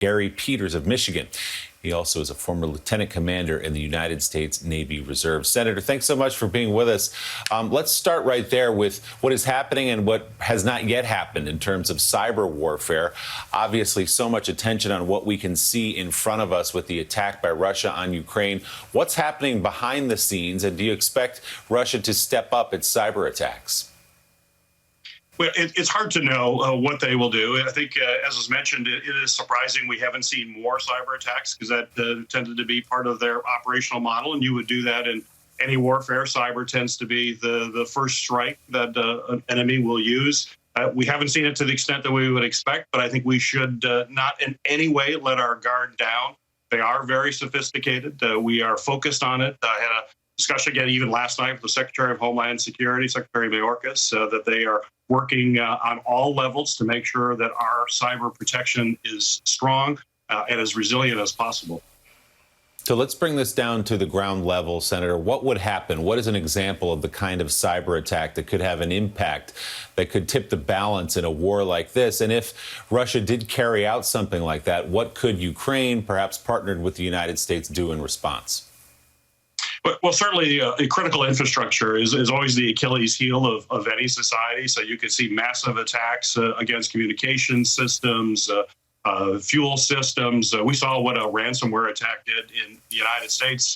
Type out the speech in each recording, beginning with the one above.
Gary Peters of Michigan. He also is a former lieutenant commander in the United States Navy Reserve. Senator, thanks so much for being with us. Let's start right there with what is happening and what has not yet happened in terms of cyber warfare. Obviously, so much attention on what we can see in front of us with the attack by Russia on Ukraine. What's happening behind the scenes, and do you expect Russia to step up its cyber attacks? Well, it's hard to know what they will do. I think, as was mentioned, it is surprising we haven't seen more cyber attacks because that tended to be part of their operational model, and you would do that in any warfare. Cyber tends to be the first strike that an enemy will use. We haven't seen it to the extent that we would expect, but I think we should not in any way let our guard down. They are very sophisticated. We are focused on it. I had a discussion again even last night with the Secretary of Homeland Security, Secretary Mayorkas, that they are working on all levels to make sure that our cyber protection is strong and as resilient as possible. So let's bring this down to the ground level, Senator. What would happen? What is an example of the kind of cyber attack that could have an impact that could tip the balance in a war like this? And if Russia did carry out something like that, what could Ukraine, perhaps partnered with the United States, do in response? Well, certainly critical infrastructure is always the Achilles heel of any society. So you could see massive attacks against communication systems, fuel systems. We saw what a ransomware attack did in the United States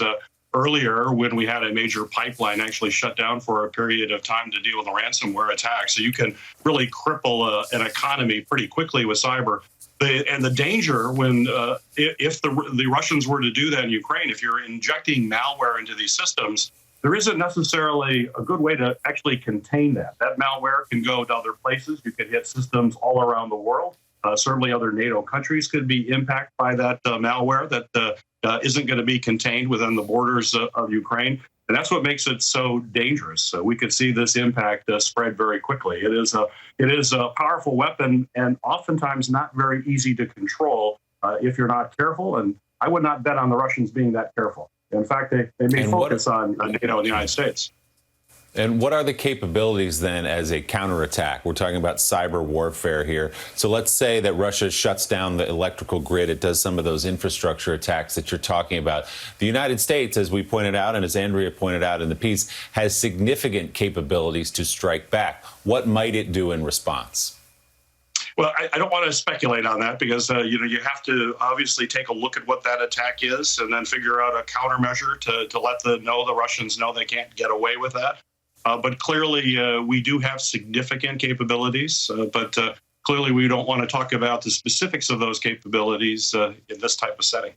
earlier when we had a major pipeline actually shut down for a period of time to deal with a ransomware attack. So you can really cripple an economy pretty quickly with cyber. And the danger when if the Russians were to do that in Ukraine, if you're injecting malware into these systems, there isn't necessarily a good way to actually contain that. That malware can go to other places. You could hit systems all around the world. Certainly other NATO countries could be impacted by that malware that isn't going to be contained within the borders of Ukraine. And that's what makes it so dangerous. We could see this impact spread very quickly. It is a powerful weapon and oftentimes not very easy to control if you're not careful. And I would not bet on the Russians being that careful. In fact, they may focus on NATO and the United States. And what are the capabilities then as a counterattack? We're talking about cyber warfare here. So let's say that Russia shuts down the electrical grid. It does some of those infrastructure attacks that you're talking about. The United States, as we pointed out, and as Andrea pointed out in the piece, has significant capabilities to strike back. What might it do in response? Well, I don't want to speculate on that because, you have to obviously take a look at what that attack is and then figure out a countermeasure to let the Russians know they can't get away with that. But clearly, we do have significant capabilities, but clearly we don't want to talk about the specifics of those capabilities in this type of setting.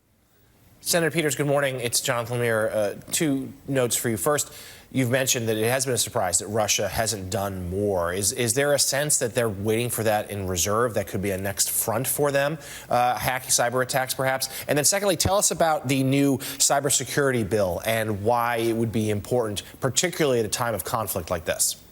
Senator Peters, good morning. It's Jonathan Lemire. Two notes for you. First, you've mentioned that it has been a surprise that Russia hasn't done more. Is there a sense that they're waiting for that in reserve? That could be a next front for them, hacking cyber attacks, perhaps? And then secondly, tell us about the new cybersecurity bill and why it would be important, particularly at a time of conflict like this.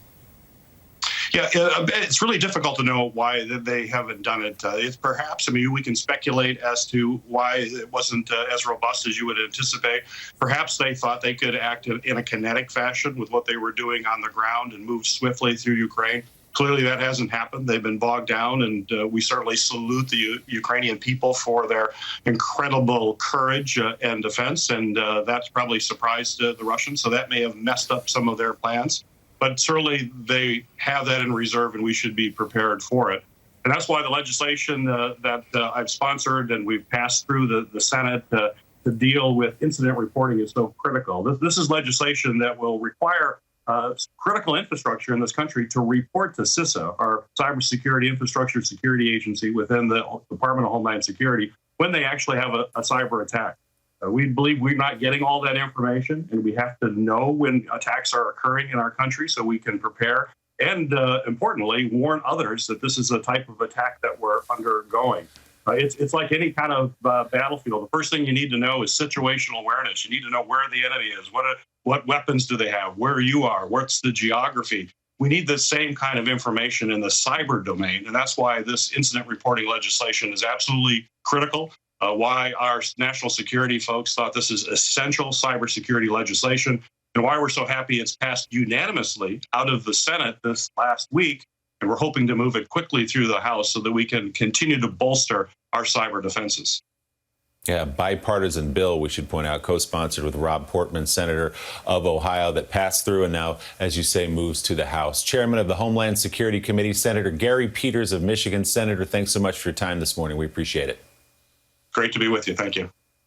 Yeah, it's really difficult to know why they haven't done it. It's perhaps, we can speculate as to why it wasn't as robust as you would anticipate. Perhaps they thought they could act in a kinetic fashion with what they were doing on the ground and move swiftly through Ukraine. Clearly, that hasn't happened. They've been bogged down, and we certainly salute the Ukrainian people for their incredible courage and defense, and that's probably surprised the Russians, so that may have messed up some of their plans. But certainly they have that in reserve, and we should be prepared for it. And that's why the legislation that I've sponsored and we've passed through the Senate to deal with incident reporting is so critical. This is legislation that will require critical infrastructure in this country to report to CISA, our Cybersecurity Infrastructure Security Agency within the Department of Homeland Security, when they actually have a cyber attack. We believe we're not getting all that information, and we have to know when attacks are occurring in our country so we can prepare and, importantly, warn others that this is a type of attack that we're undergoing. It's like any kind of battlefield. The first thing you need to know is situational awareness. You need to know where the enemy is, what weapons do they have, where you are, what's the geography. We need the same kind of information in the cyber domain, and that's why this incident reporting legislation is absolutely critical. Why our national security folks thought this is essential cybersecurity legislation, and why we're so happy it's passed unanimously out of the Senate this last week, And we're hoping to move it quickly through the House so that we can continue to bolster our cyber defenses. Yeah, bipartisan bill, we should point out, co-sponsored with Rob Portman, Senator of Ohio, that passed through and now, as you say, moves to the House. Chairman of the Homeland Security Committee, Senator Gary Peters of Michigan. Senator, thanks so much for your time this morning. We appreciate it. Great to be with you. Thank you.